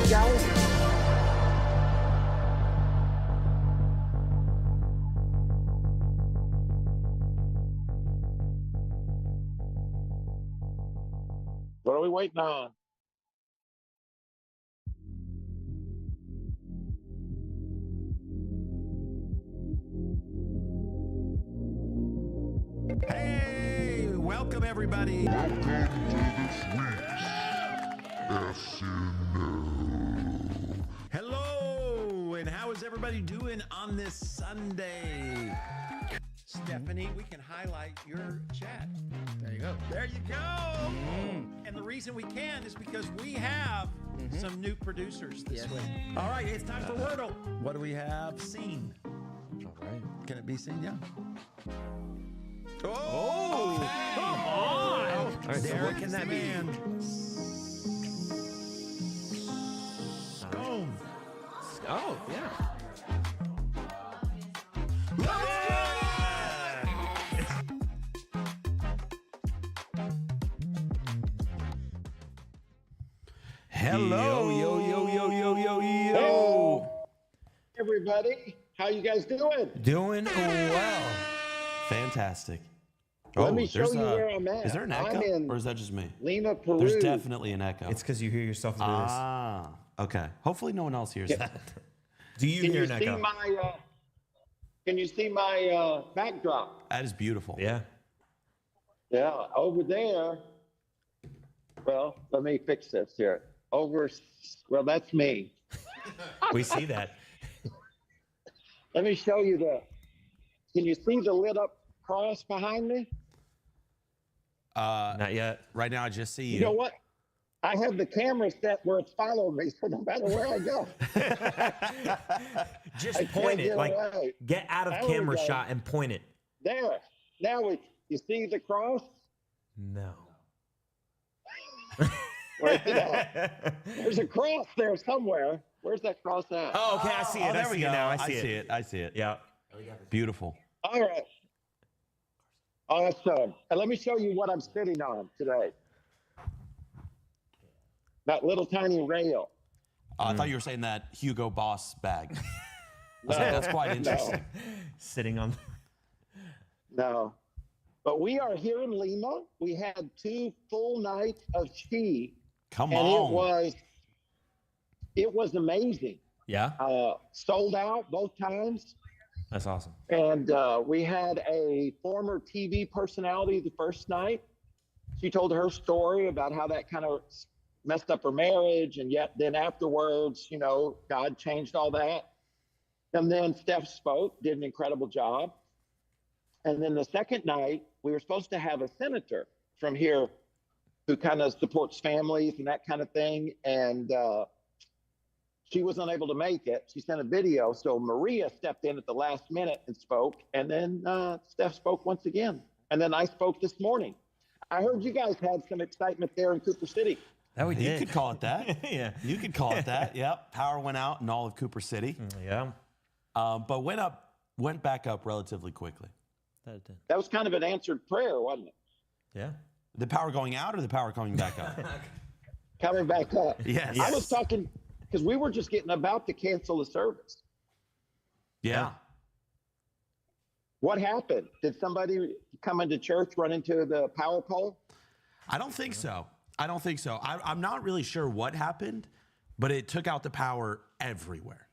guys? What are we waiting on? Hey, welcome everybody. Hello, and how is everybody doing on this Sunday? Stephanie, we can highlight your chat. There you go. There you go. And the reason we can is because we have some new producers this week. All right, it's time for Wordle. What do we have seen? All right. Can it be seen? Yeah. Oh, come on. All right, so what can that be? Boom. Oh, yeah. Hello. Yo. Hey, everybody. How you guys doing? Doing well. Fantastic. Let me show there's you where I'm at. Is there an I'm echo, in or is that just me? Lima, Peru. There's definitely an echo. It's because you hear yourself through Ah, okay. Hopefully no one else hears that. this. Do you Can hear you an see echo? my Can you see my backdrop? That is beautiful. Yeah. Yeah, over there. Well, let me fix this here. Well, that's me. We see that. Let me show you Can you see the lit up cross behind me? Not yet. Right now I just see you. You know what? I have the camera set where it's following me, so no matter where I go. Just I point can't it. get Like, away. get out of There we camera go. shot and point it. There. Now you see the cross? No. Where's it at? There's a cross there somewhere. Where's that cross at? Oh, okay. I see it. Oh, there I we see go. it now. I I see see it. I see it. Yeah. Beautiful. All right. Awesome. And let me show you what I'm sitting on today. That little tiny rail. I thought you were saying that Hugo Boss bag. I was No, like, that's quite interesting. Sitting on. No. But we are here in Lima. We had 2 full nights of ski, Come and on. it was amazing. Yeah. Sold out both times. That's awesome. And we had a former TV personality the first night. She told her story about how that kind of messed up her marriage. And yet then afterwards, God changed all that. And then Steph spoke, did an incredible job. And then the second night, we were supposed to have a senator from here who kind of supports families and that kind of thing. And she was unable to make it. She sent a video. So Maria stepped in at the last minute and spoke. And then Steph spoke once again. And then I spoke this morning. I heard you guys had some excitement there in Cooper City. That we You did. could call it that. Yeah. You could call it that. Yep. Power went out in all of Cooper City, Yeah. but went back up relatively quickly. That did. That was kind of an answered prayer, wasn't it? Yeah. The power going out or the power coming back up? Coming back up. Yes. I was talking, because we were just getting about to cancel the service. Yeah. What happened? Did somebody come into church, run into the power pole? I don't think so. I'm not really sure what happened, but it took out the power everywhere.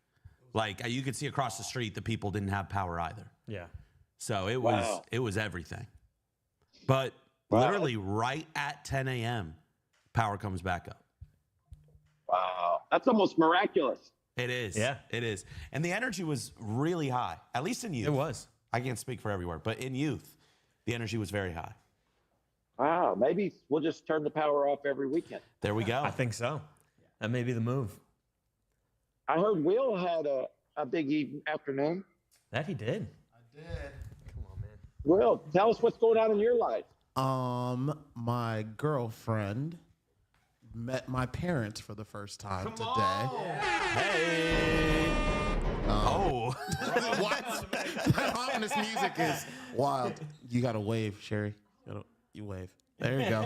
Like you could see across the street, the people didn't have power either. Yeah. So it Wow. was everything. But literally right at 10 a.m., power comes back up. Wow. That's almost miraculous. It is. Yeah. It is. And the energy was really high, at least in youth. It was. I can't speak for everywhere, but in youth, the energy was very high. Wow. Maybe we'll just turn the power off every weekend. There we go. I think so. That may be the move. I heard Will had a big afternoon. That he did. I did. Come on, man. Will, tell us what's going on in your life. My girlfriend met my parents for the first time today. Hey. Oh. What? That ominous music is wild. You gotta wave, Sherry. You wave. There you go.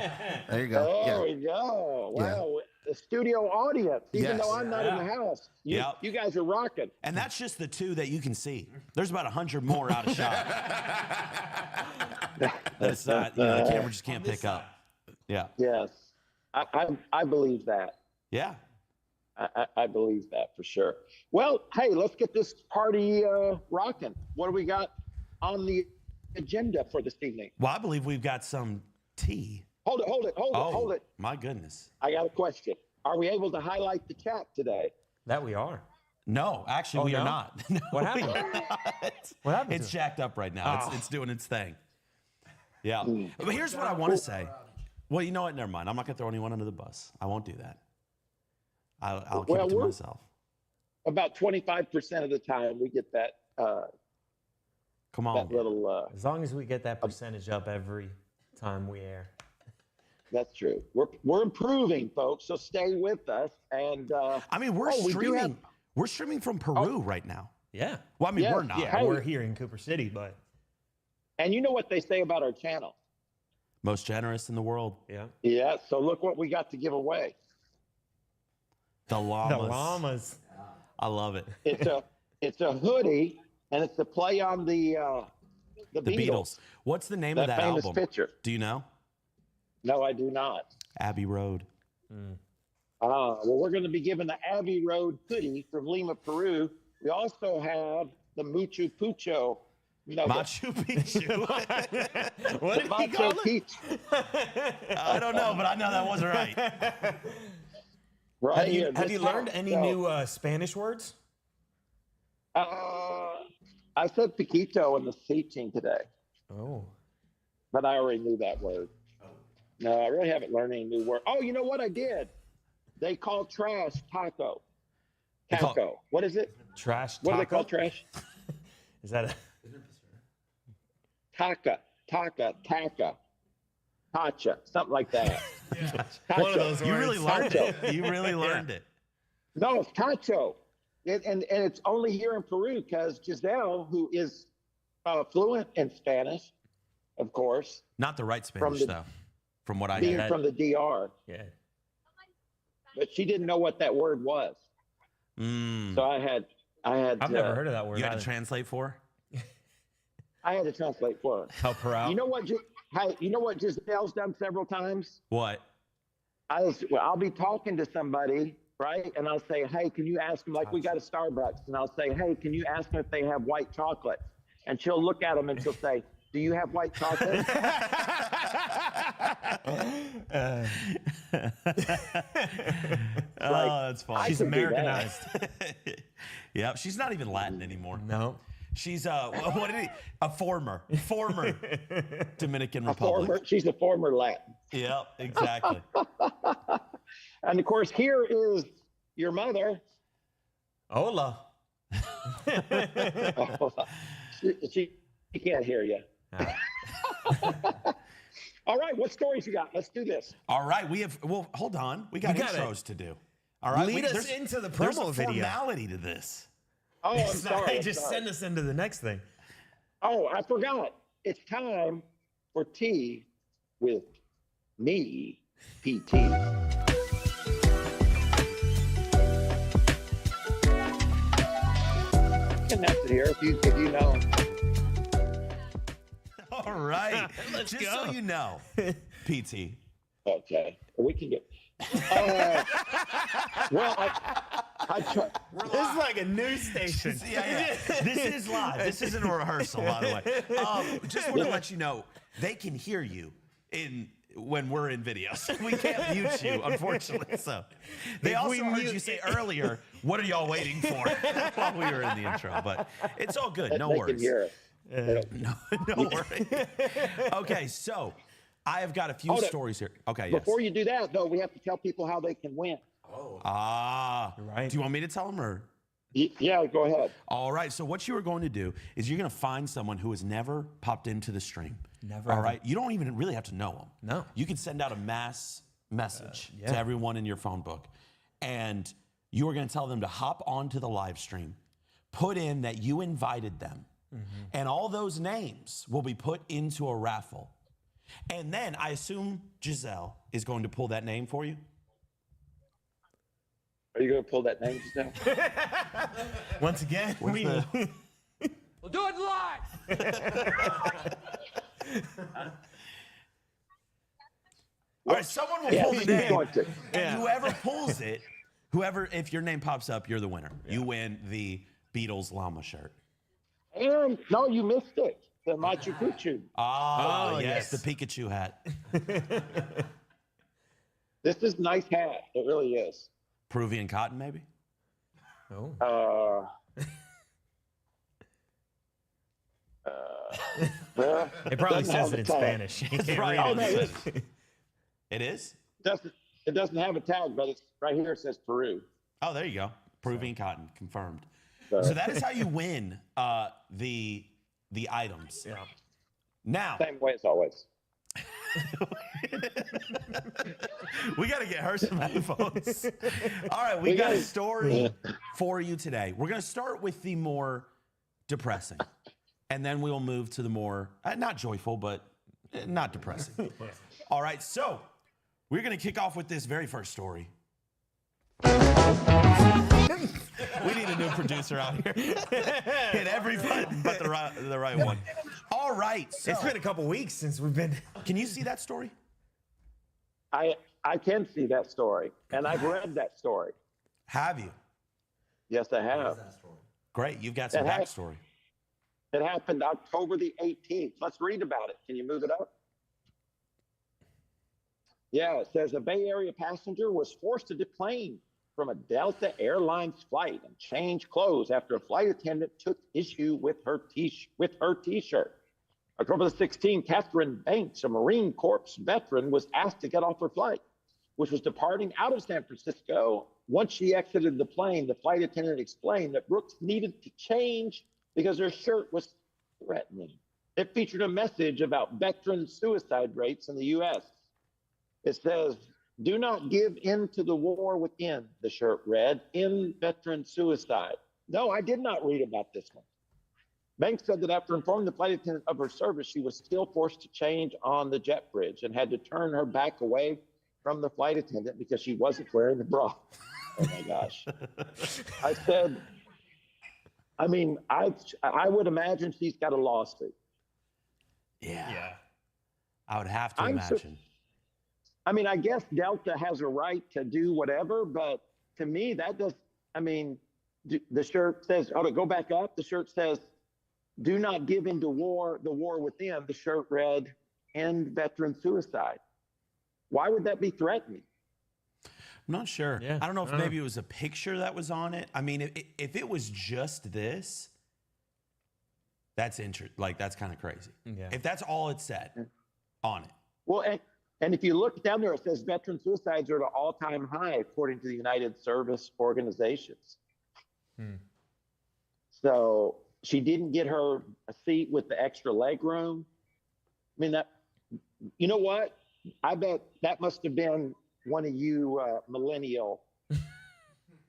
There you go. There Yeah. we go. Wow. The studio audience, even Yes. though I'm not in the house. Yep. You guys are rocking. And that's just the 2 that you can see. There's about 100 more out of shot. That's not, the camera just can't pick up. Yeah. Yes, I believe that. Yeah. I believe that for sure. Well, hey, let's get this party rocking. What do we got on the agenda for this evening? Well, I believe we've got some tea. Hold it. My goodness. I got a question. Are we able to highlight the chat today? That we are. No, actually, we no? are not. No, What happened? we are not. What happened It's to it? jacked up right now. It's doing its thing. Yeah. Hmm. But here's what I want to say. Well, you know what? Never mind. I'm not going to throw anyone under the bus. I won't do that. I'll keep it to myself. About 25% of the time we get that Come on. that little. As long as we get that percentage up every time we air. That's true. We're improving, folks. So stay with us. And I mean, we're we do streaming. have- We're streaming from Peru right now. Yeah. Well, I mean, Yes, we're not. Yeah, Hey. we're here in Cooper City, but and you know what they say about our channel? Most generous in the world. yeah. Yeah. So look what we got to give away. The llamas. The llamas. I love it. It's a hoodie, and it's a play on the The Beatles. What's the name of that famous album? picture. Do you know? No, I do not. Abbey Road. Well, we're going to be giving the Abbey Road hoodie from Lima, Peru. We also have the Machu Picchu. No, Machu Picchu. What did he Machu call it? Picchu. I don't know, but I know that wasn't right. Right Have here, you, have this you learned house. any So, new Spanish words? I said Piquito in the teaching today, Oh. but I already knew that word. No, I really haven't learned any new word. Oh, you know what I did? They call trash taco. They call- Taco. What is it? Trash What do they taco? call trash? Is that a... Taka, tacha, something like that. One of those You really learned Tacho. it. You really learned it. No, it's tacho. And it's only here in Peru because Giselle, who is fluent in Spanish, of course, Not the right Spanish, the- though, from what I being hear. from the DR, Yeah. but she didn't know what that word was. Mm. So I had I've never heard of that word. You had to either. translate for her? I had to translate for her. Help her out. You know what? You know what Giselle's done several times? What? I'll be talking to somebody, right? And I'll say, hey, can you ask them, like we got a Starbucks, and I'll say, hey, can you ask them if they have white chocolate? And she'll look at them and she'll say, do you have white chocolate? Oh, that's funny. She's could do that. Americanized. Yep, she's not even Latin anymore. No. She's what did he? A former Dominican Republic. She's a former Latin. Yep, exactly. And of course, here is your mother. Hola. She can't hear you. All right, what stories you got? Let's do this. All right, well, hold on. We got gotta intros to do. All right, lead us there's- into the There's promo a video. formality to this. Oh, I'm It's not- sorry. hey, I'm just sorry. send us into the next thing. Oh, I forgot. It's time for tea with me, PT. Connected here, if you know. All right, Let's just go. so you know, PT. Okay, we can get. Well, I try. This is like a news station. Yeah. This is live. This isn't a rehearsal, by the way. Just want to let you know, they can hear you when we're in video. So we can't mute you, unfortunately. So they If also we heard mute- you say earlier, what are y'all waiting for? While we were in the intro. But it's all good. No They worries. can hear it. No worries. Okay, so I have got a few Hold it. stories here. Okay, yes. Before you do that, though, we have to tell people how they can win. Right. Do you want me to tell them or? Yeah, go ahead. All right. So what you are going to do is you're going to find someone who has never popped into the stream. Never All ever. right. You don't even really have to know them. No. You can send out a mass message yeah. to everyone in your phone book, and you are going to tell them to hop onto the live stream, put in that you invited them, and all those names will be put into a raffle. And then I assume Giselle is going to pull that name for you. Are you going to pull that name just now? Once again, We'll do it live. All right, someone will Yeah, pull the she's name. going to. And whoever pulls it, if your name pops up, you're the winner. You win the Beatles llama shirt. And no, you missed it. The Machu Picchu. Oh, yes. the Pikachu hat. This is a nice hat. It really is. Peruvian cotton, maybe? Oh. Well, It probably doesn't says have it in a tag. Spanish. You can't right. read Oh, it. no, It is? it doesn't have a tag, but it's right here. It says Peru. Oh, there you go. Peruvian cotton, confirmed. So, So that is how you win the items. Yeah. Now, same way as always. we got to get her some headphones. All right, we got a story for you today. We're going to start with the more depressing, and then we'll move to the more, not joyful, but not depressing. All right, so we're going to kick off with this very first story. We need a new producer out here. Hit every button but the right one. All right. So, It's been a couple weeks since we've been. can you see that story? I can see that story, and I've read that story. Have you? Yes, I have. Great. You've got some It has. backstory. It happened October the 18th. Let's read about it. Can you move it up? Yeah, it says a Bay Area passenger was forced to deplane from a Delta Airlines flight and change clothes after a flight attendant took issue with her T-shirt. October the 16th, Catherine Banks, a Marine Corps veteran, was asked to get off her flight, which was departing out of San Francisco. Once she exited the plane, the flight attendant explained that Brooks needed to change because her shirt was threatening. It featured a message about veteran suicide rates in the U.S. It says, "Do not give in to the war within," the shirt read, "in veteran suicide." No, I did not read about this one. Banks said that after informing the flight attendant of her service, she was still forced to change on the jet bridge and had to turn her back away from the flight attendant because she wasn't wearing the bra. Oh my gosh. I said, I mean, I would imagine she's got a lawsuit. Yeah. I would have to I'm imagine. I mean, I guess Delta has a right to do whatever, but to me, that does, I mean, the shirt says, oh, to go back up, the shirt says, "Do not give in to war, the war within." The shirt read, "End veteran suicide." Why would that be threatening? I'm not sure. Yeah, I don't know if I don't maybe it was a picture that was on it. I mean, if it was just this, that's that's kind of crazy. Yeah. If that's all it said on it. Well, and if you look down there, it says veteran suicides are at an all-time high, according to the United Service Organizations. So she didn't get her a seat with the extra leg room. I mean, that, you know what? I bet that must have been one of you millennial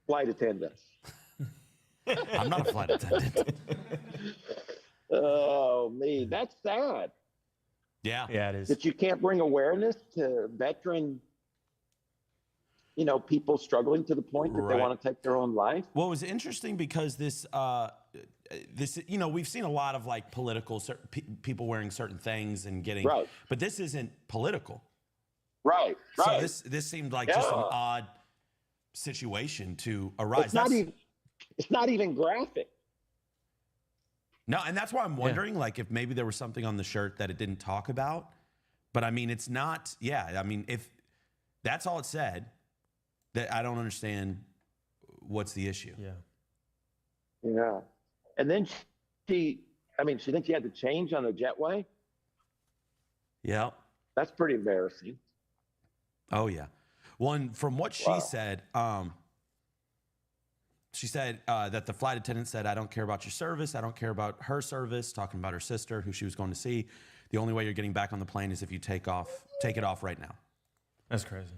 flight attendants. I'm not a flight attendant. Oh, me. That's sad Yeah. Yeah, it is. that you can't bring awareness to veteran, people struggling to the point that they Right. want to take their own life. Well, it was interesting because this, we've seen a lot of like political people wearing certain things and getting, Right. but this isn't political. Right, So right. this seemed like just an Yeah. odd situation to arise. It's not even graphic. No, and that's why I'm wondering, like, if maybe there was something on the shirt that it didn't talk about. But I mean, it's not. Yeah, I mean, if that's all it said, that I don't understand what's the issue. Yeah. Yeah. And then she thinks she had to change on the jetway. Yeah. That's pretty embarrassing. Oh yeah. One from what she Wow. said. She said that the flight attendant said, "I don't care about your service. I don't care about her service," talking about her sister who she was going to see. "The only way you're getting back on the plane is if you take it off right now." That's crazy.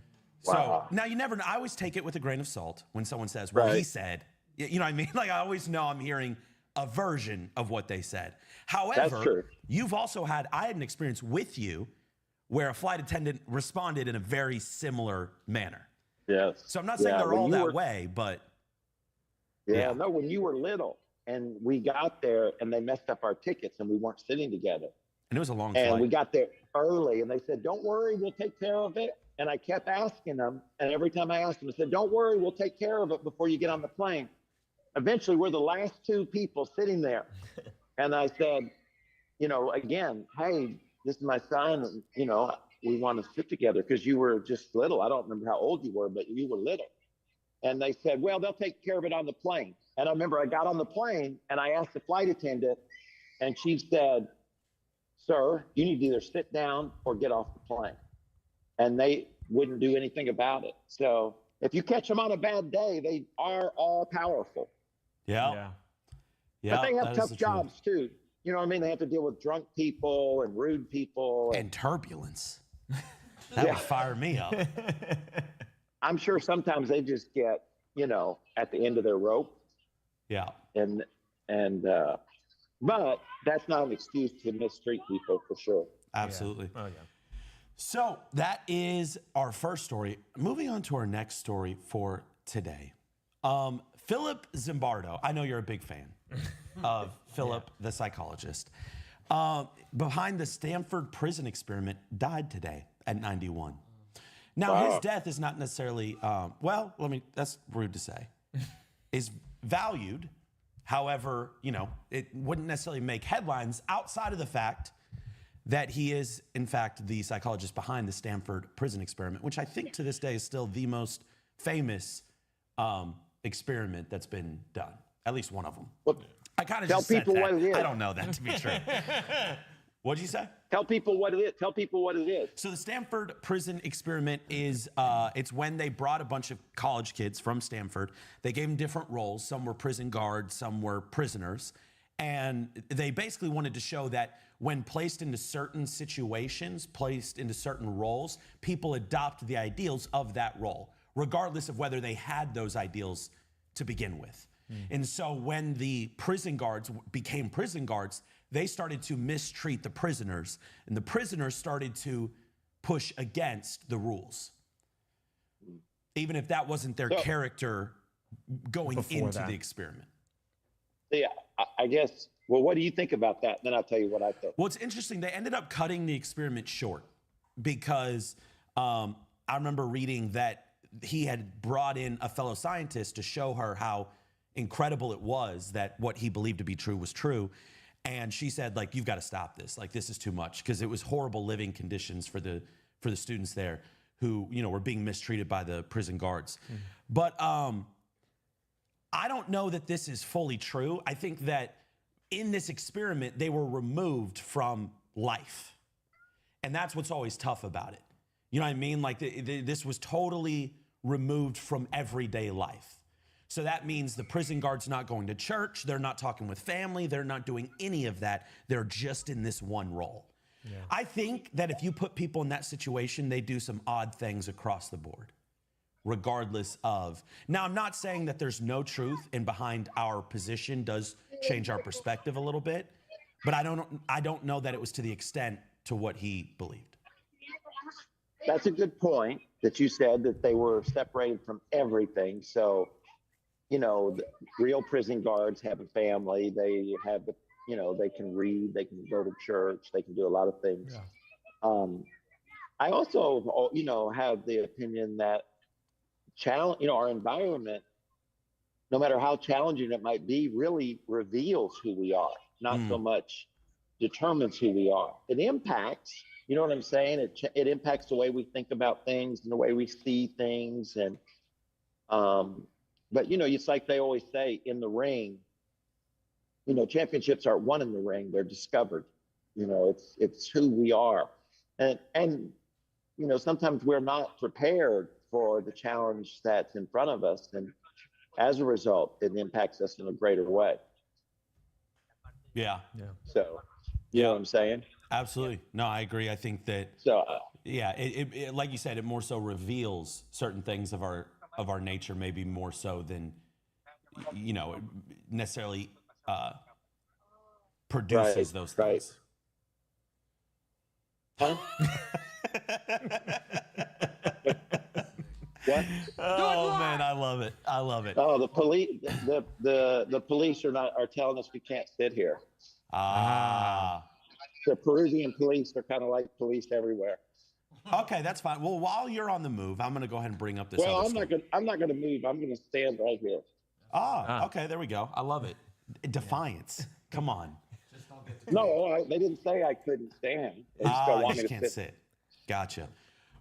Wow. So now you never know. I always take it with a grain of salt when someone says, "Well, he Right. said," you know what I mean? Like I always know I'm hearing a version of what they said. However, true. I had an experience with you where a flight attendant responded in a very similar manner. Yes. So I'm not saying they're when all you that were- way, but Yeah, no, when you were little and we got there and they messed up our tickets and we weren't sitting together. and it was a long And flight. we got there early and they said, don't worry, we'll take care of it. And I kept asking them. And every time I asked them, I said, don't worry, we'll take care of it before you get on the plane. Eventually, we're the last two people sitting there. And I said, again, hey, this is my son. And, we want to sit together because you were just little. I don't remember how old you were, but you were little. And they said, well, they'll take care of it on the plane. And I remember I got on the plane and I asked the flight attendant and she said, sir, you need to either sit down or get off the plane. And they wouldn't do anything about it. So if you catch them on a bad day, they are all powerful. Yeah. But they have that is tough the truth. jobs too. You know what I mean? They have to deal with drunk people and rude people. And turbulence. That would fire me up. I'm sure sometimes they just get, at the end of their rope. Yeah. But that's not an excuse to mistreat people for sure. Absolutely. Oh, yeah. So that is our first story. Moving on to our next story for today. Philip Zimbardo, I know you're a big fan of Philip, the psychologist, behind the Stanford prison experiment, died today at 91. Now, his death is not necessarily, that's rude to say, is valued. However, it wouldn't necessarily make headlines outside of the fact that he is, in fact, the psychologist behind the Stanford prison experiment, which I think to this day is still the most famous experiment that's been done, at least one of them. Well, I kind of tell just said people that. what it is. I don't know that to be true. What'd you say? Tell people what it is. Tell people what it is. So the Stanford prison experiment is, it's when they brought a bunch of college kids from Stanford. They gave them different roles. Some were prison guards, some were prisoners. And they basically wanted to show that when placed into certain situations, placed into certain roles, people adopt the ideals of that role, regardless of whether they had those ideals to begin with. And so when the prison guards became prison guards, they started to mistreat the prisoners, and the prisoners started to push against the rules, even if that wasn't their character going Before into that. the experiment. Yeah, I guess. Well, what do you think about that? Then I'll tell you what I think. Well, it's interesting. They ended up cutting the experiment short because I remember reading that he had brought in a fellow scientist to show her how incredible it was that what he believed to be true was true. And she said, like, you've got to stop this. Like, this is too much, because it was horrible living conditions for the students there who, were being mistreated by the prison guards. But I don't know that this is fully true. I think that in this experiment, they were removed from life. And that's what's always tough about it. You know what I mean? Like, this was totally removed from everyday life. So that means the prison guard's not going to church. They're not talking with family. They're not doing any of that. They're just in this one role. Yeah. I think that if you put people in that situation, they do some odd things across the board, regardless of. Now, I'm not saying that there's no truth, and behind our position does change our perspective a little bit, but I don't know that it was to the extent to what he believed. That's a good point that you said, that they were separated from everything. So, the real prison guards have a family. They have, they can read, they can go to church, they can do a lot of things. Yeah. I also, have the opinion that our environment, no matter how challenging it might be, really reveals who we are, not so much determines who we are. It impacts, you know what I'm saying? It impacts the way we think about things and the way we see things. And, but, it's like they always say in the ring, championships aren't won in the ring, they're discovered. It's who we are. And sometimes we're not prepared for the challenge that's in front of us. And as a result, it impacts us in a greater way. Yeah. So, you know what I'm saying? Absolutely. No, I agree. I think that, So, yeah, it like you said, it more so reveals certain things of our nature, maybe more so than, necessarily produces those things. Huh? What? Oh man, I love it. I love it. Oh, the police. The police are telling us we can't sit here. Ah. The Peruvian police are kind of like police everywhere. Okay, that's fine. Well, while you're on the move, I'm going to go ahead and bring up this. Well, other I'm story. not gonna move. I'm gonna stand right here. Okay, there we go. I love it. Defiance. Come on. No, they didn't say I couldn't stand. They just don't You want just me to can't sit. sit. Gotcha.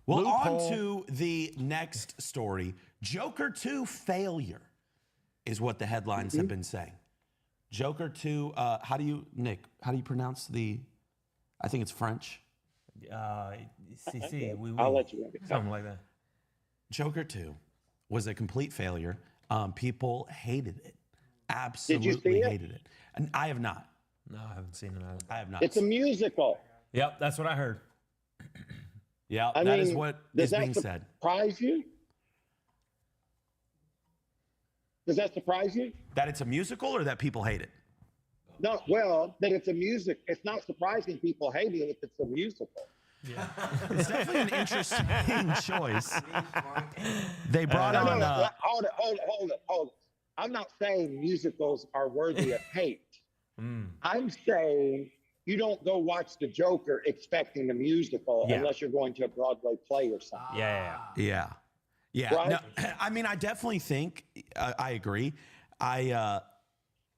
Well, Loophole. on to the next story. Joker 2 failure is what the headlines have been saying. Joker 2, how do you pronounce the, I think it's French. CC. I'll let you. Something like that. Joker 2 was a complete failure. People hated it. Absolutely see it? hated it. And I have not. No, I haven't seen it either. I have not. It's a musical. Yep, that's what I heard. Yeah, I that mean, is what does is being that said. surprise you? Does that surprise you? That it's a musical or that people hate it? No, well, that it's a music. It's not surprising people hate it if it's a musical. It's definitely an interesting choice. They brought No, on. hold it. I'm not saying musicals are worthy of hate. I'm saying you don't go watch The Joker expecting a musical unless you're going to a Broadway play or something. Yeah. Right? No, I mean, I definitely think I agree. I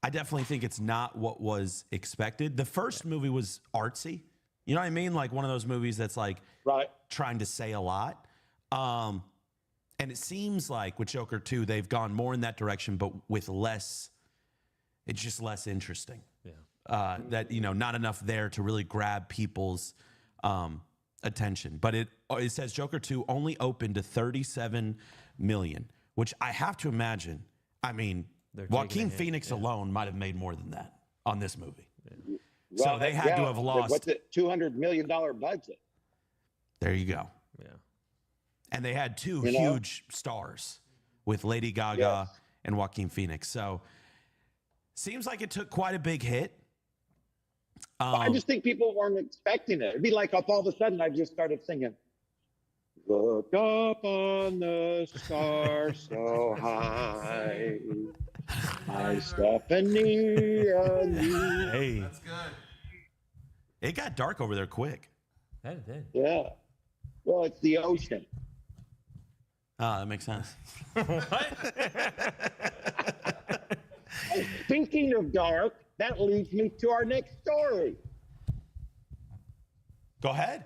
definitely think it's not what was expected. The first movie was artsy. You know what I mean? Like one of those movies that's like Right. trying to say a lot. And it seems like with Joker 2, they've gone more in that direction, but with less, it's just less interesting. Yeah. That, not enough there to really grab people's attention. But it says Joker 2 only opened to 37 million, which I have to imagine, I mean, Joaquin Phoenix alone might have made more than that on this movie. Well, so they had to have lost. What's it? $200 million budget. There you go. Yeah. And they had two huge stars with Lady Gaga and Joaquin Phoenix. So seems like it took quite a big hit. I just think people weren't expecting it. It'd be like if all of a sudden I just started singing, "Look up on the stars so high, my Stephanie." Hey. That's good. It got dark over there quick. That did. Yeah. Well, it's the ocean. Ah, that makes sense. Speaking of dark, that leads me to our next story. Go ahead.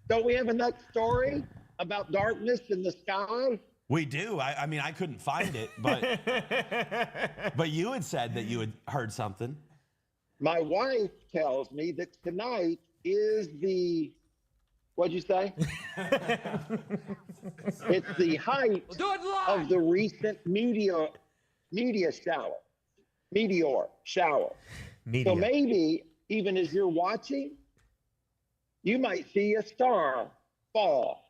Don't we have a next story about darkness in the sky? We do. I mean, I couldn't find it, but you had said that you had heard something. My wife tells me that tonight is what'd you say? It's the height of the recent meteor shower. So maybe even as you're watching, you might see a star fall.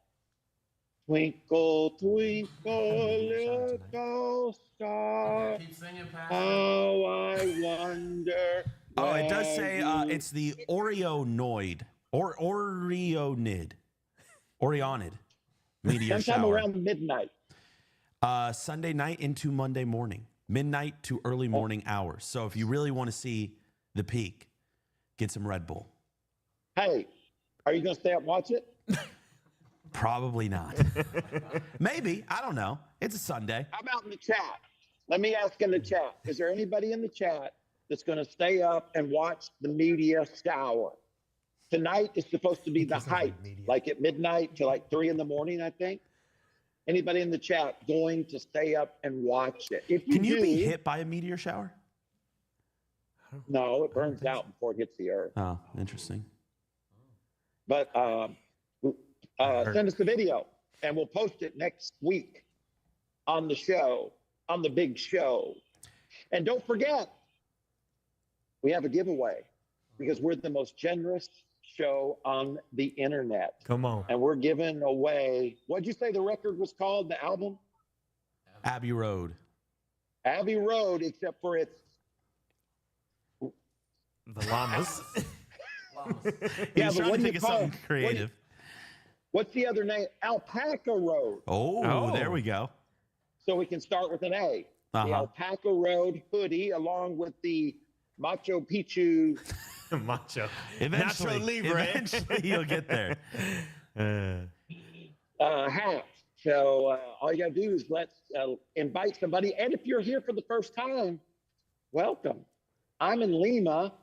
Twinkle, twinkle, little star. Keep singing, Pastor. How I wonder. Oh, it does say it's the Orionoid or Orionid meteor Sometime shower. around midnight. Sunday night into Monday morning, midnight to early morning hours. So if you really want to see the peak, get some Red Bull. Hey, are you going to stay up and watch it? Probably not. Maybe. I don't know. It's a Sunday. How about in the chat? Let me ask in the chat. Is there anybody in the chat that's going to stay up and watch the meteor shower? Tonight is supposed to be the height, like at midnight to like 3 a.m, I think. Anybody in the chat going to stay up and watch it? If you Can you do, be hit by a meteor shower? No, it burns out before it hits the earth. Oh, interesting. But send us the video and we'll post it next week on the show, on the big show. And don't forget, we have a giveaway because we're the most generous show on the internet. Come on. And we're giving away, what'd you say the record was called, the album? Abbey Road. Abbey Road, except for it's The llamas. He Yeah, was but trying what to do you think of call something creative. What's the other name? Alpaca Road. Oh, there we go. So we can start with an A. The Alpaca Road hoodie, along with the Machu Picchu Macho. Eventually, Nacho Libre. eventually you'll get there. hat. So all you got to do is let's invite somebody. And if you're here for the first time, welcome. I'm in Lima,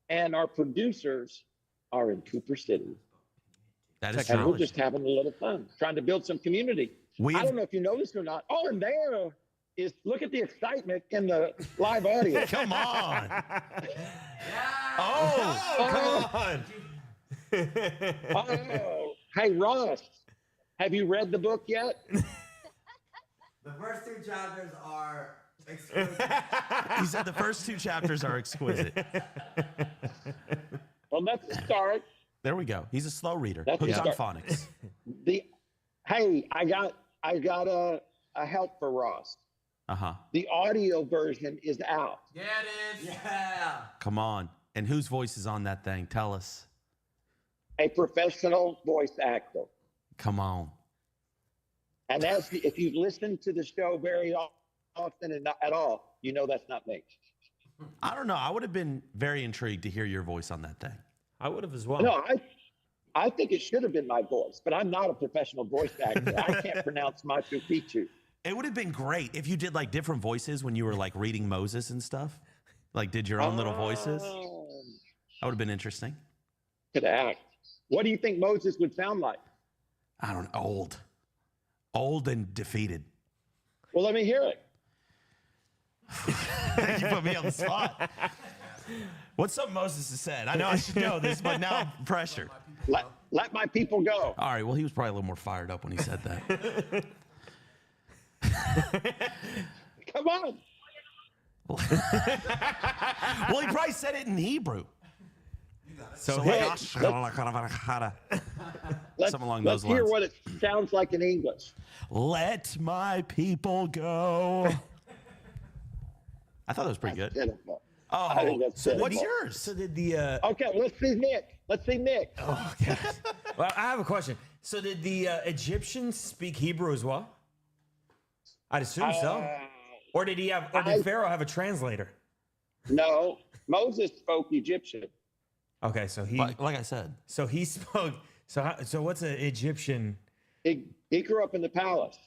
and our producers are in Cooper City. That is And true. we're just having a little fun, trying to build some community. I don't know if you know this or not. Oh, and there is, look at the excitement in the live audience. Come on. Oh, come on. Oh, hey, Ross, have you read the book yet? The first 2 chapters are exquisite. He said the first 2 chapters are exquisite. Well, let's start. There we go. He's a slow reader. That's He's on yeah. phonics. Hey, I got a help for Ross. The audio version is out. Yeah, it is. Yeah. Come on. And whose voice is on that thing? Tell us. A professional voice actor. Come on. And if you've listened to the show very often and not at all, you know that's not me. I don't know. I would have been very intrigued to hear your voice on that thing. I would have as well. No, I think it should have been my voice, but I'm not a professional voice actor. I can't pronounce Machu Picchu. It would have been great if you did like different voices when you were like reading Moses and stuff. Like did your own little voices. That would have been interesting. Could act. What do you think Moses would sound like? I don't know. Old and defeated. Well, let me hear it. You put me on the spot. What's something Moses has said? I know I should know this, but now I'm pressured. Let my people go. All right. Well, he was probably a little more fired up when he said that. Come on. Well, he probably said it in Hebrew. So Let's Something along those hear lines. what it sounds like in English. Let my people go. I thought that was pretty good. Pitiful. Oh, I think that's so what's pitiful. yours? So did the Okay, well, let's see Nick. oh god. Well, I have a question. So did the Egyptians speak Hebrew as well? I'd assume so. Or did did Pharaoh have a translator? No, Moses spoke Egyptian. Okay, so he Like I said. so he spoke so what's an Egyptian? He grew up in the palace.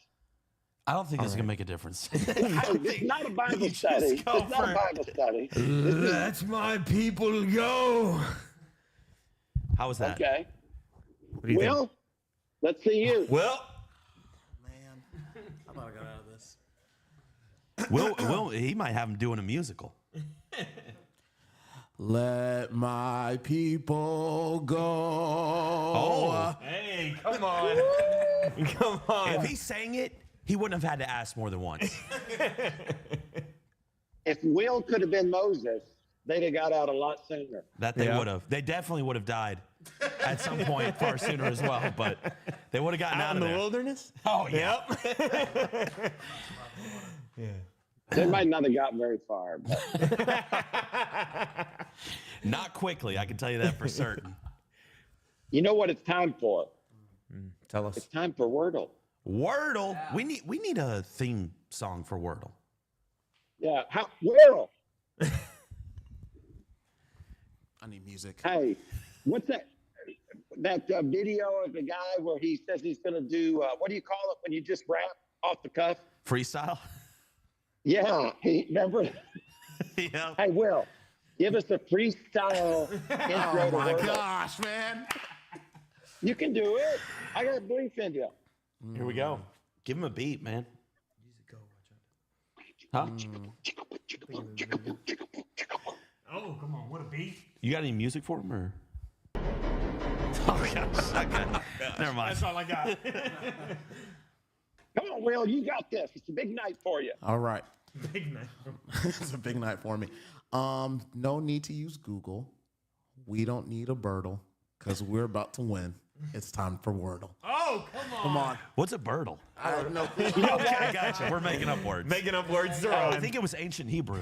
I don't think this is going to make a difference. It's not a Bible study. It's not a Bible study. Let my people go. How was that? Okay. What do you think? Well, let's see you. Well, Man, how about I got out of this? Will he might have him doing a musical. Let my people go. Oh. hey, come on. Come on. If he sang it, he wouldn't have had to ask more than once. If Will could have been Moses, they'd have got out a lot sooner. That they Yeah. would have. They definitely would have died at some point far sooner as well, but they would have gotten out out of in the there. wilderness? Oh, yeah. They might not have gotten very far. But Not quickly, I can tell you that for certain. you know what it's time for? Tell It's us. time for Wordle. Wordle. We need a theme song for Wordle. Yeah. Will, I need music. hey, what's that? That video of the guy where he says he's going to do, what do you call it when you just rap off the cuff? Freestyle? Yeah. Remember? Yeah. Hey, Will, give us a freestyle intro Oh to my Wordle. gosh, man. You can do it. I got belief in you. Here we go. Give him a beat, man. Huh? Oh, come on. What a beat. You got any music for him or? Oh gosh. Okay. Never mind. That's all I got. Come on, Will, you got this. It's a big night for you. All right. Big night. It's a big night for me. No need to use Google. We don't need a Birdle because we're about to win. It's time for Wordle. Oh, come on. Come on. What's a birdle? I don't know. Okay, gotcha. We're making up words. Making up words to I rhyme. think it was ancient Hebrew.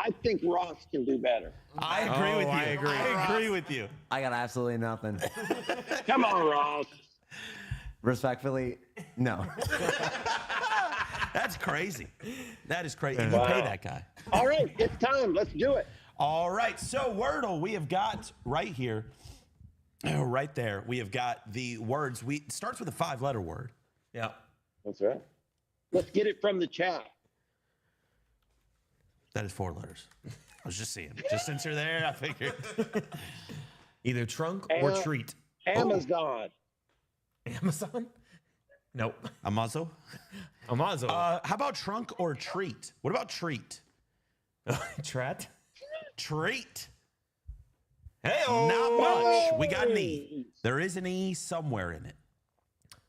I think Ross can do better. I agree with you. I agree. I agree with you. I got absolutely nothing. Come on, Ross. Respectfully, no. That's crazy. That is crazy. And you pay that guy. All right, it's time. Let's do it. All right. So Wordle, we have got right here, right there. We have got the words. It starts with a 5-letter word. Yeah. That's right. Let's get it from the chat. That is 4 letters. I was just seeing. Just since you're there, I figured. Either trunk or treat. Amazon. Amazon? Nope. Amazo. Amazo. How about trunk or treat? What about treat? Trat? Treat. Hey, Not much. We got an E. There is an E somewhere in it.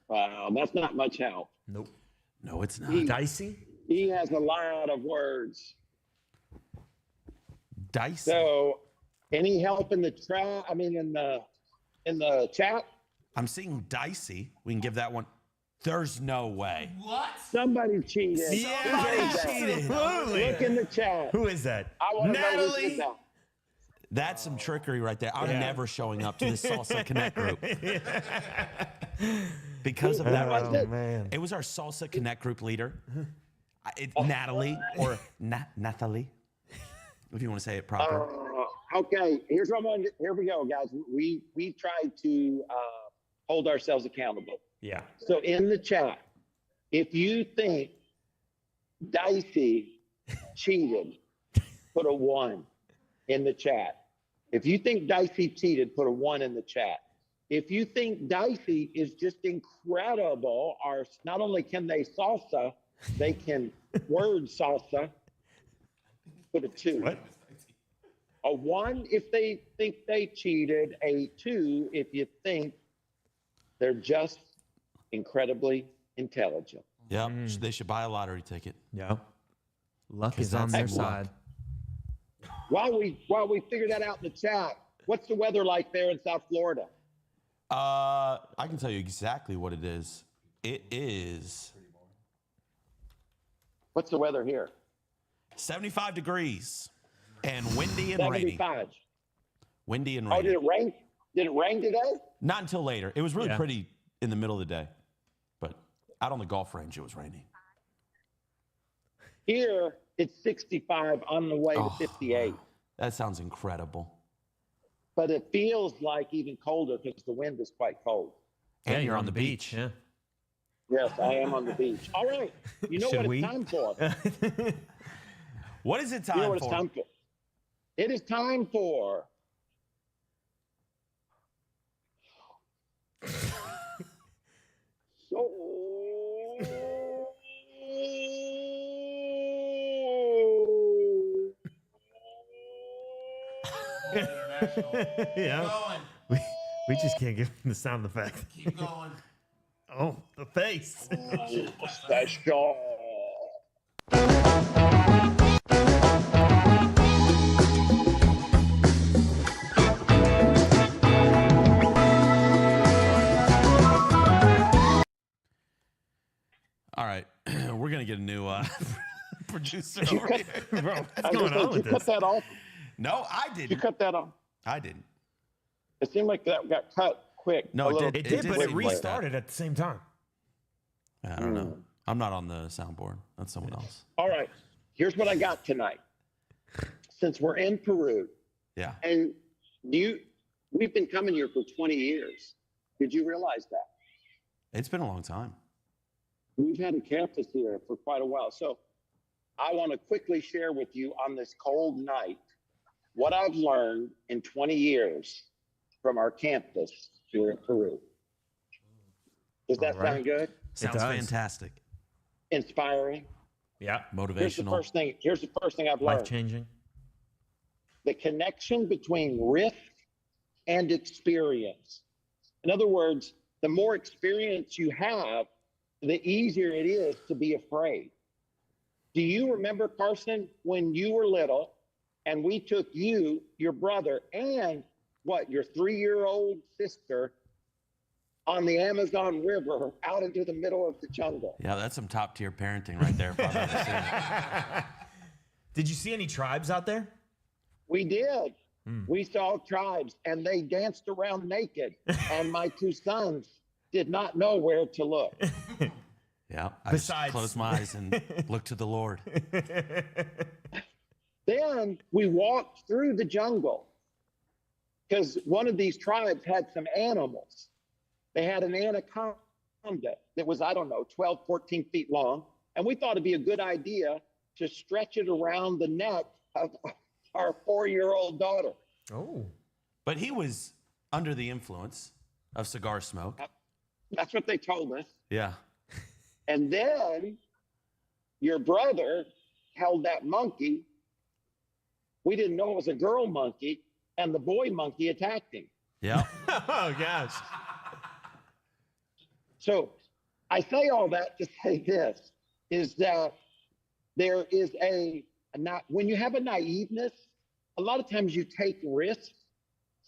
Wow, that's not much help. Nope. No, it's not. Dicey? He has a lot of words. Dicey. So, any help in the chat? I mean, in the chat? I'm seeing dicey. We can give that one. There's no way. Somebody cheated. Somebody cheated. Absolutely. Look in the chat. Who is that? I want to know who Natalie? did that. That's some trickery right there. I'm never showing up to the Salsa Connect group. Because of that right Oh, there. man. It was our Salsa Connect group leader. Natalie or Nathalie, if you want to say it proper. Okay, here's what I'm going to. Here we go, guys. We tried to hold ourselves accountable. Yeah. So in the chat, if you think Dicey cheated, put a 1 in the chat. If you think Dicey cheated, put a 1 in the chat. If you think Dicey is just incredible, or not only can they salsa, they can word salsa, put a 2. What? A 1 if they think they cheated, a 2 if you think they're just incredibly intelligent. Yep. They should buy a lottery ticket. Yeah. Luck is on their that's luck. side. While we figure that out in the chat, what's the weather like there in South Florida? I can tell you exactly what it is. It is What's the weather here? 75 degrees and windy and rainy. 75. Windy and Oh, rainy. did it rain? Did it rain today? Not until later. It was really Yeah. pretty in the middle of the day. But out on the golf range, it was raining. Here, it's 65 on the way to 58. That sounds incredible. But it feels like even colder because the wind is quite cold. And you're on the beach. Yeah. Yes, I am on the beach. All right. You know Should what we? it's time for? What is it time You know what for? it's time for? It is time for so Yeah. We just can't give him the sound effect. Keep going. Oh, the face. special. All right. We're going to get a new producer You over cut, here. Bro, I what's was going gonna on say, with you cut this? that off. No, I You didn't. cut that off. I didn't. It seemed like that got cut quick. No, a it little did. It did, but it seem like that. restarted at the same time. I don't know. I'm not on the soundboard. That's someone else. All right. Here's what I got tonight. Since we're in Peru, Yeah. and we've been coming here for 20 years. Did you realize that? It's been a long time. We've had a campus here for quite a while. So I want to quickly share with you on this cold night what I've learned in 20 years from our campus here in Peru. Does that All right. sound good? Sounds does. fantastic. Inspiring? Yeah. Here's the Motivational. first thing. Here's the first thing I've Life learned. changing. The connection between risk and experience. In other words, the more experience you have, the easier it is to be afraid. Do you remember, Carson, when you were little and we took you, your brother, and your 3-year-old sister on the Amazon River out into the middle of the jungle? Yeah, that's some top tier parenting right there. If I've ever seen it. Did you see any tribes out there? We did. We saw tribes, and they danced around naked, and my two sons did not know where to look. Yeah. I Besides- just closed my eyes and looked to the Lord. Then we walked through the jungle because one of these tribes had some animals. They had an anaconda that was, I don't know, 12, 14 feet long. And we thought it'd be a good idea to stretch it around the neck of our 4-year-old daughter. Oh. But he was under the influence of cigar smoke. That's what they told us. Yeah. And then your brother held that monkey. We didn't know it was a girl monkey, and the boy monkey attacked him. Yeah. Oh, gosh. So I say all that to say this, is that there is when you have a naiveness, a lot of times you take risks.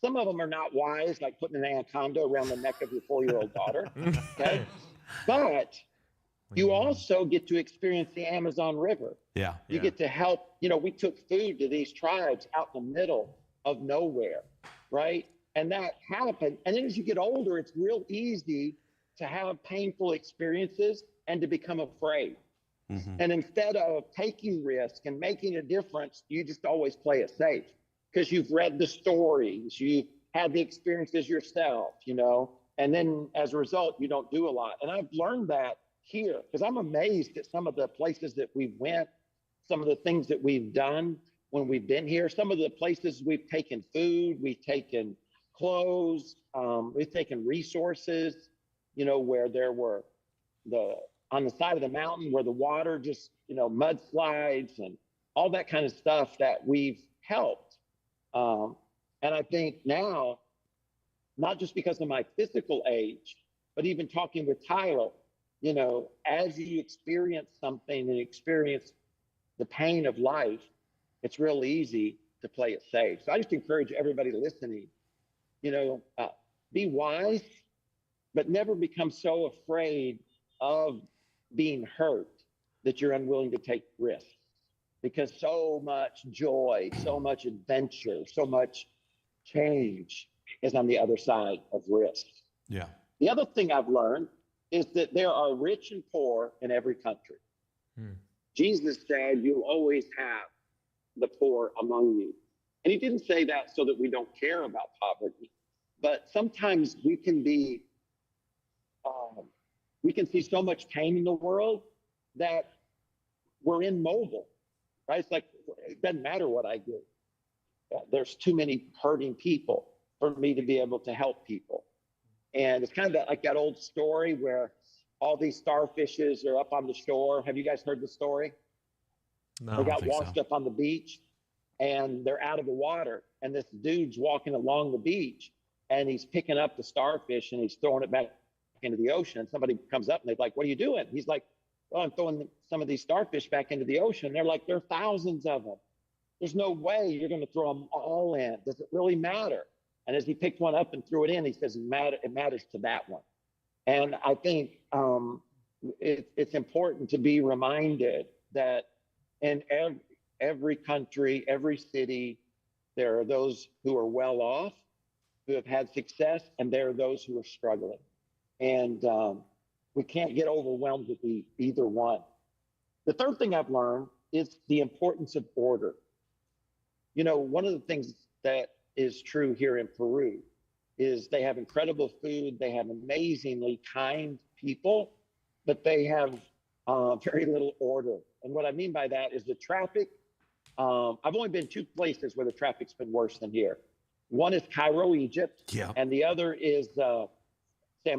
Some of them are not wise, like putting an anaconda around the neck of your 4-year-old daughter. Okay. But you also get to experience the Amazon River. Yeah. You get to help. We took food to these tribes out in the middle of nowhere, right? And that happened. And then as you get older, it's real easy to have painful experiences and to become afraid. Mm-hmm. And instead of taking risk and making a difference, you just always play it safe because you've read the stories, you've had the experiences yourself, and then as a result, you don't do a lot. And I've learned that here because I'm amazed at some of the places that we went, some of the things that we've done when we've been here, some of the places we've taken food, we've taken clothes, we've taken resources, where there were on the side of the mountain where the water just, mudslides and all that kind of stuff that we've helped. And I think now, not just because of my physical age, but even talking with Tyler, as you experience something and experience the pain of life, it's real easy to play it safe. So I just encourage everybody listening, be wise, but never become so afraid of being hurt that you're unwilling to take risks. Because so much joy, so much adventure, so much change is on the other side of risk. Yeah. The other thing I've learned is that there are rich and poor in every country. Jesus said, you'll always have the poor among you. And he didn't say that so that we don't care about poverty, but sometimes we can see so much pain in the world that we're immobile, right? It's like, it doesn't matter what I do. There's too many hurting people for me to be able to help people. And it's kind of like that old story where all these starfishes are up on the shore. Have you guys heard the story? No. They got washed up on the beach and they're out of the water. And this dude's walking along the beach and he's picking up the starfish and he's throwing it back into the ocean. And somebody comes up and they're like, what are you doing? He's like, well, I'm throwing some of these starfish back into the ocean. They're like, there are thousands of them. There's no way you're going to throw them all in. Does it really matter? And as he picked one up and threw it in, he says, it matters to that one. And I think it's important to be reminded that in every country, every city, there are those who are well off, who have had success, and there are those who are struggling. And we can't get overwhelmed with either one. The third thing I've learned is the importance of order. One of the things that is true here in Peru is they have incredible food. They have amazingly kind people, but they have very little order. And what I mean by that is the traffic. I've only been 2 places where the traffic's been worse than here. One is Cairo, Egypt, and the other is Sao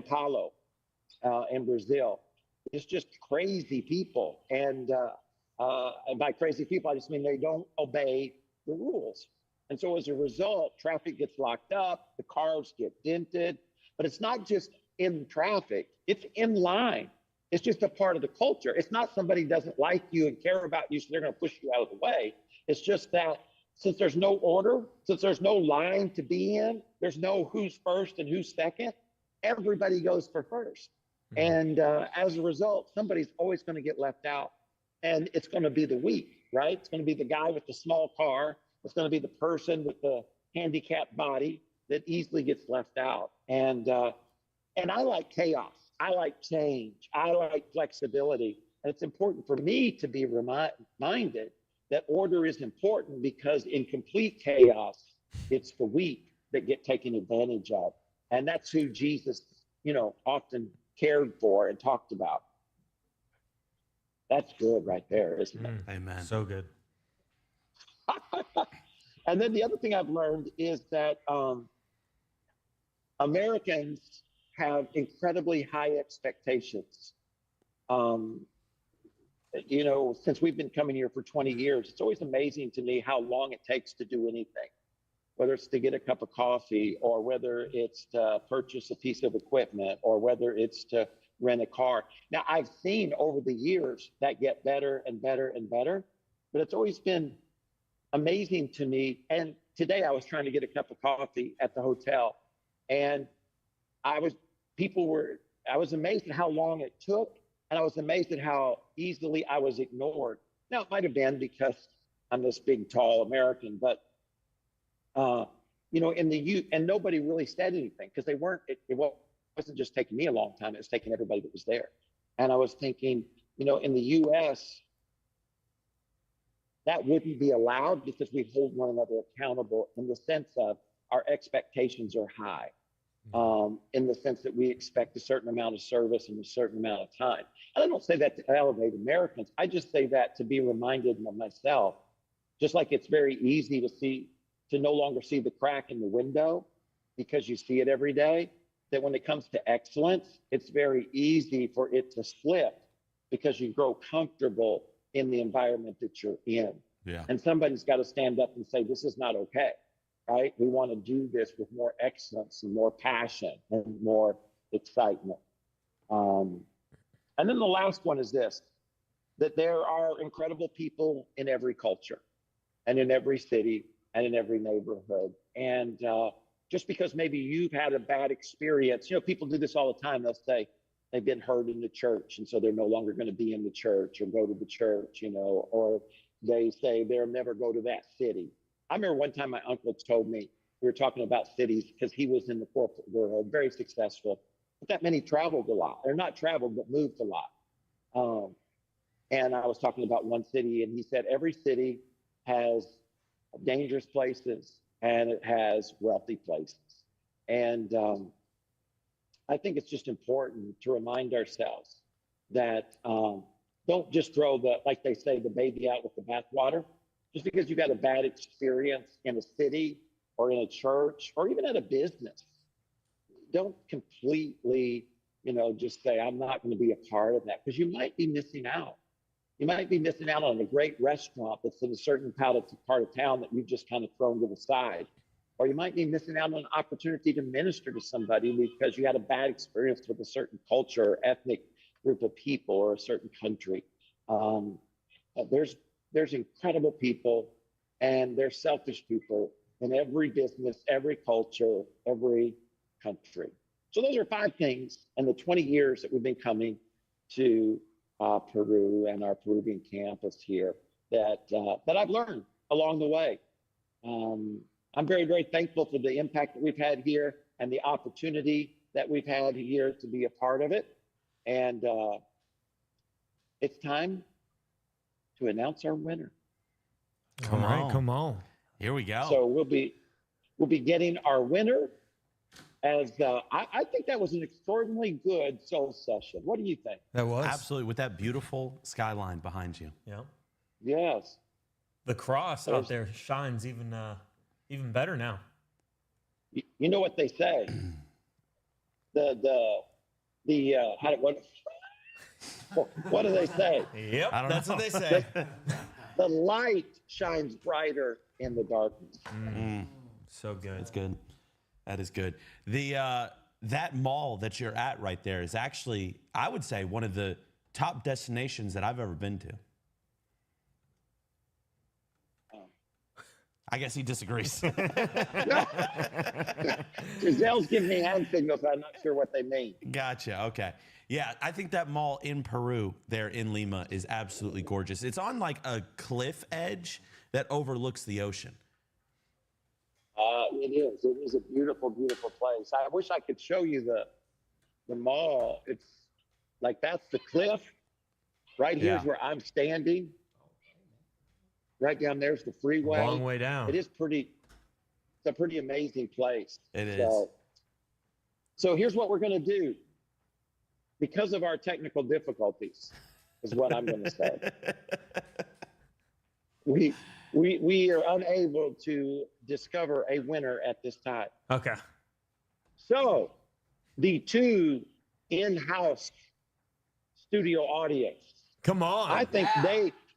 Paulo in Brazil. It's just crazy people. And by crazy people, I just mean they don't obey the rules. And so as a result, traffic gets locked up, the cars get dented, but it's not just in traffic, it's in line. It's just a part of the culture. It's not somebody doesn't like you and care about you, so they're going to push you out of the way. It's just that since there's no order, since there's no line to be in, there's no who's first and who's second, everybody goes for first. And as a result, somebody's always going to get left out. and it's going to be the weak, right? It's going to be the guy with the small car. It's going to be the person with the handicapped body that easily gets left out. And I like chaos. I like change. I like flexibility. And it's important for me to be reminded that order is important, because in complete chaos, it's the weak that get taken advantage of. And that's who Jesus, often cared for and talked about. That's good right there, isn't it? Amen. So good. And then the other thing I've learned is that Americans have incredibly high expectations. Since we've been coming here for 20 years, it's always amazing to me how long it takes to do anything, whether it's to get a cup of coffee, or whether it's to purchase a piece of equipment, or whether it's to rent a car. Now, I've seen over the years that get better and better and better, but it's always been amazing to me. And today I was trying to get a cup of coffee at the hotel, and I was amazed at how long it took, and I was amazed at how easily I was ignored. Now, it might have been because I'm this big, tall American, but and nobody really said anything, because it wasn't just taking me a long time, it was taking everybody that was there. And I was thinking, in the US, that wouldn't be allowed, because we hold one another accountable in the sense of our expectations are high, in the sense that we expect a certain amount of service in a certain amount of time. And I don't say that to elevate Americans. I just say that to be reminded of myself, just like it's very easy to no longer see the crack in the window because you see it every day, that when it comes to excellence, it's very easy for it to slip because you grow comfortable in the environment that you're in. Yeah. And somebody's got to stand up and say, this is not okay, right? We want to do this with more excellence and more passion and more excitement. And then the last one is this, that there are incredible people in every culture and in every city and in every neighborhood. And just because maybe you've had a bad experience, people do this all the time. They'll say they've been hurt in the church, and so they're no longer going to be in the church or go to the church, or they say they'll never go to that city. I remember one time my uncle told me, we were talking about cities, because he was in the corporate world, very successful, but that many traveled a lot, or not traveled, but moved a lot. And I was talking about one city, and he said every city has dangerous places and it has wealthy places. And I think it's just important to remind ourselves that don't just throw like they say, the baby out with the bathwater. Just because you got a bad experience in a city or in a church or even at a business, don't completely, just say, I'm not going to be a part of that, because you might be missing out. You might be missing out on a great restaurant that's in a certain part of town that you've just kind of thrown to the side. Or you might be missing out on an opportunity to minister to somebody because you had a bad experience with a certain culture or ethnic group of people or a certain country. There's incredible people, and there's selfish people in every business, every culture, every country. So those are 5 things in the 20 years that we've been coming to Peru and our Peruvian campus here that I've learned along the way. I'm very, very thankful for the impact that we've had here and the opportunity that we've had here to be a part of it. And it's time to announce our winner. Come on. Come on. Here we go. So we'll be getting our winner. As I think that was an extraordinarily good soul session. What do you think? That was. Absolutely, with that beautiful skyline behind you. Yeah. Yes. The cross out there shines even better now. You know what they say? What do they say? Yep. I don't That's know. what they say. The light shines brighter in the darkness. So good. That's good. That is good. That mall that you're at right there is actually, I would say, one of the top destinations that I've ever been to. I guess he disagrees. Giselle's giving me hand signals. I'm not sure what they mean. Gotcha. Okay. Yeah, I think that mall in Peru, there in Lima, is absolutely gorgeous. It's on like a cliff edge that overlooks the ocean. It is. It is a beautiful, beautiful place. I wish I could show you the mall. It's like that's the cliff. Right here's Yeah. where I'm standing. Right down there's the freeway. Long way down. It is pretty. It's a pretty amazing place. It is. So here's what we're going to do. Because of our technical difficulties, is what I'm going to say. We are unable to discover a winner at this time. Okay. So the two in-house studio audience, Come on. I think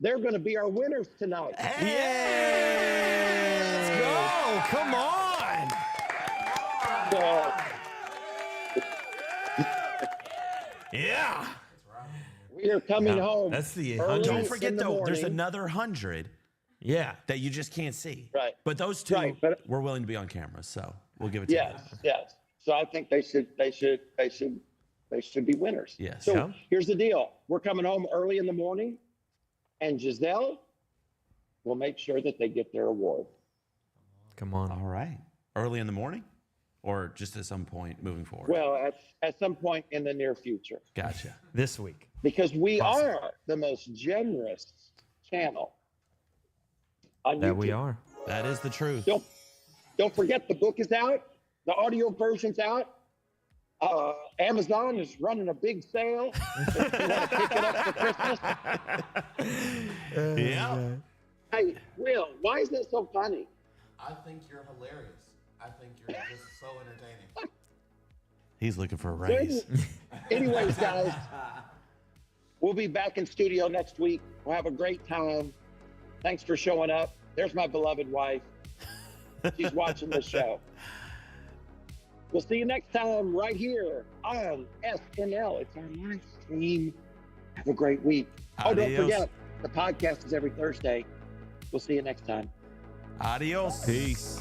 they're going to be our winners tonight. Yeah. Let's go. Come on. So Yeah. we are coming home. That's the early 100. Don't in forget, the though, there's morning. another 100 Yeah. that you just can't see. Right. But those two Right, but- we're willing to be on camera, so we'll give it to Yes, them. yes. So I think they should be winners. Yes. So Yeah. here's the deal. We're coming home early in the morning, and Giselle will make sure that they get their award. Come on. All right. Early in the morning or just at some point moving forward? Well, at some point in the near future, Gotcha. This week. because we Awesome. are the most generous channel on That YouTube. we are. That is the truth. Don't forget the book is out. The audio version's out. Amazon is running a big sale. If you want to pick it up for Christmas. Yeah. Hey, Will, why is that so funny? I think you're hilarious. I think you're just so entertaining. He's looking for a raise. Anyways, guys, we'll be back in studio next week. We'll have a great time. Thanks for showing up. There's my beloved wife. She's watching the show. We'll see you next time right here on SNL. It's our live stream. Have a great week. Oh, don't Adios. forget, the podcast is every Thursday. We'll see you next time. Adios. Peace.